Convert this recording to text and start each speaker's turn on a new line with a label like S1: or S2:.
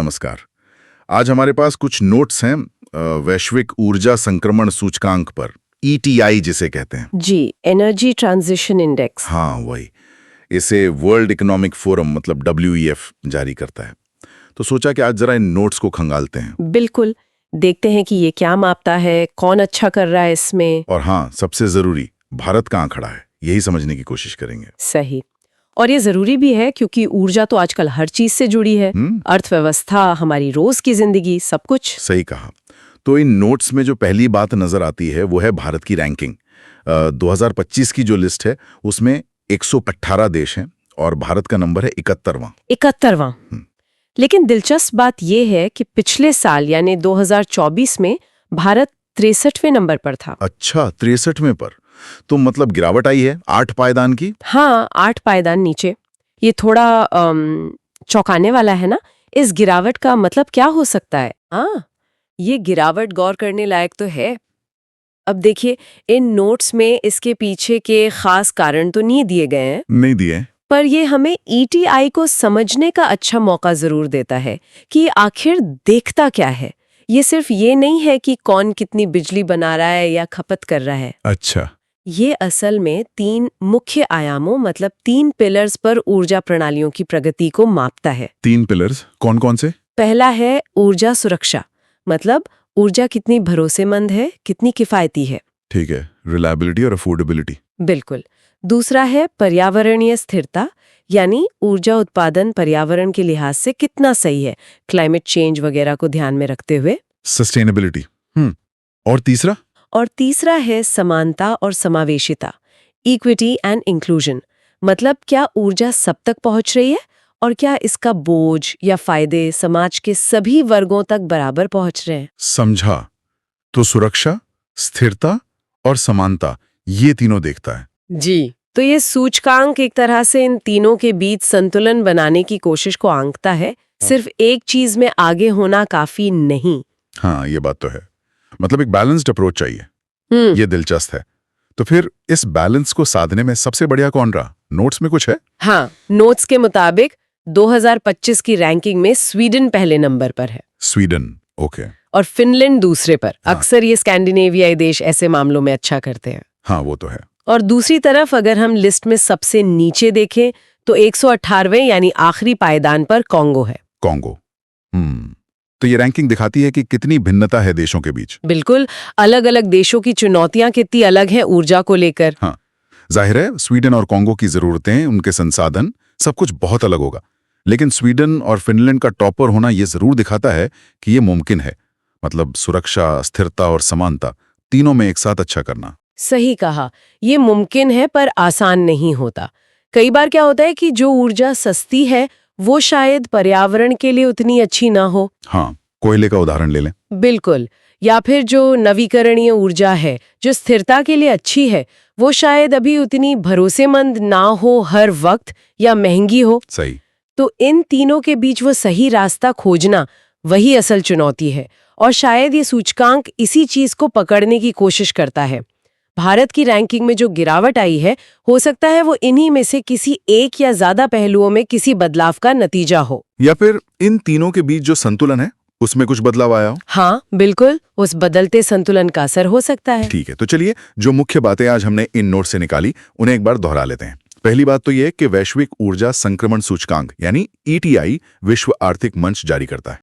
S1: नमस्कार। आज हमारे पास कुछ नोट्स हैं वैश्विक ऊर्जा संक्रमण सूचकांक पर, ETI जिसे कहते हैं।
S2: जी, एनर्जी ट्रांजिशन इंडेक्स।
S1: हाँ, वही। इसे वर्ल्ड इकोनॉमिक फोरम मतलब WEF जारी करता है। तो सोचा कि आज जरा इन नोट्स को खंगालते हैं।
S2: बिल्कुल, देखते हैं कि ये क्या मापता है, कौन अच्छा कर रहा है इसमें।
S1: और हाँ, सबसे जरूरी, भारत कहाँ खड़ा है, यही समझने की कोशिश करेंगे।
S2: सही। और ये जरूरी भी है क्योंकि ऊर्जा तो आजकल हर चीज से जुड़ी है। अर्थव्यवस्था, हमारी रोज की जिंदगी, सब कुछ।
S1: सही कहा। तो इन नोट्स में जो पहली बात नजर आती है वो है भारत की रैंकिंग। 2025 की जो लिस्ट है उसमें 118 देश हैं और भारत का नंबर है 71वां।
S2: 71वां। लेकिन दिलचस्प बात यह है कि पिछले साल यानी 2024 में भारत 63वें नंबर पर था।
S1: अच्छा, 63वें पर। तो मतलब गिरावट आई है 8 पायदान की।
S2: हाँ, 8 पायदान नीचे। ये थोड़ा चौंकाने वाला है ना। इस गिरावट का मतलब क्या हो सकता है? हाँ, ये गिरावट गौर करने लायक तो है। अब देखिए, इन नोट्स में इसके पीछे के खास कारण तो नहीं दिए गए हैं,
S1: नहीं दिए,
S2: पर ये हमें ETI को समझने का अच्छा मौका जरूर देता है कि आखिर देखता क्या है। ये सिर्फ ये नहीं है कि कौन कितनी बिजली बना रहा है या खपत कर रहा है।
S1: अच्छा,
S2: ये असल में 3 मुख्य आयामों मतलब 3 पिलर्स पर ऊर्जा प्रणालियों की प्रगति को मापता है।
S1: 3 पिलर्स कौन कौन से?
S2: पहला है ऊर्जा सुरक्षा, मतलब ऊर्जा कितनी भरोसेमंद है, कितनी किफायती है।
S1: ठीक है, रिलायबिलिटी और अफोर्डेबिलिटी।
S2: बिल्कुल। दूसरा है पर्यावरणीय स्थिरता, यानी ऊर्जा उत्पादन पर्यावरण के लिहाज से कितना सही है, क्लाइमेट चेंज वगैरह को ध्यान में रखते हुए।
S1: सस्टेनेबिलिटी। और तीसरा?
S2: और तीसरा है समानता और समावेशिता, इक्विटी एंड इंक्लूजन, मतलब क्या ऊर्जा सब तक पहुंच रही है और क्या इसका बोझ या फायदे समाज के सभी वर्गों तक बराबर पहुंच रहे हैं।
S1: समझा। तो सुरक्षा, स्थिरता और समानता, ये तीनों देखता है।
S2: जी, तो ये सूचकांक एक तरह से इन तीनों के बीच संतुलन बनाने की कोशिश को आंकता है। सिर्फ एक चीज में आगे होना काफी नहीं।
S1: हाँ, ये बात तो है। मतलब एक बैलेंस्ड अप्रोच चाहिए। ये दिलचस्प है। तो फिर इस बैलेंस को साधने में सबसे बढ़िया कौन रहा? नोट्स में कुछ है?
S2: हाँ, नोट्स के मुताबिक 2025 की रैंकिंग में स्वीडन पहले नंबर पर है।
S1: Sweden, okay.
S2: और फिनलैंड दूसरे पर। अक्सर ये स्कैंडिनेवियाई देश ऐसे मामलों में अच्छा करते हैं।
S1: हाँ, वो तो है।
S2: और दूसरी तरफ अगर हम लिस्ट में सबसे नीचे देखें तो 118वें यानी आखिरी पायदान पर कांगो है।
S1: कांगो। तो ये रैंकिंग दिखाती है कि कितनी भिन्नता है देशों के बीच।
S2: बिल्कुल, अलग अलग देशों की चुनौतियां कितनी अलग हैं ऊर्जा को लेकर।
S1: हाँ, जाहिर है स्वीडन और कांगो की जरूरतें, उनके संसाधन, सब कुछ बहुत अलग होगा। लेकिन स्वीडन और फिनलैंड का टॉपर होना ये जरूर दिखाता है कि ये मुमकिन है। मतलब सुरक्षा, स्थिरता और समानता, तीनों में एक साथ अच्छा करना।
S2: सही कहा, ये मुमकिन है पर आसान नहीं होता। कई बार क्या होता है कि जो ऊर्जा सस्ती है वो शायद पर्यावरण के लिए उतनी अच्छी ना हो।
S1: हाँ, कोयले का उदाहरण ले लें।
S2: बिल्कुल। या फिर जो नवीकरणीय ऊर्जा है जो स्थिरता के लिए अच्छी है वो शायद अभी उतनी भरोसेमंद ना हो हर वक्त, या महंगी हो।
S1: सही।
S2: तो इन तीनों के बीच वो सही रास्ता खोजना वही असल चुनौती है, और शायद ये सूचकांक इसी चीज को पकड़ने की कोशिश करता है। भारत की रैंकिंग में जो गिरावट आई है, हो सकता है वो इन्हीं में से किसी एक या ज्यादा पहलुओं में किसी बदलाव का नतीजा हो।
S1: या फिर इन तीनों के बीच जो संतुलन है उसमें कुछ बदलाव आया हो।
S2: हाँ, बिल्कुल, उस बदलते संतुलन का असर हो सकता है।
S1: ठीक है, तो चलिए जो मुख्य बातें आज हमने इन नोट से निकाली उन्हें एक बार दोहरा लेते हैं। पहली बात तो यह कि वैश्विक ऊर्जा संक्रमण सूचकांक यानी ETI विश्व आर्थिक मंच जारी करता है।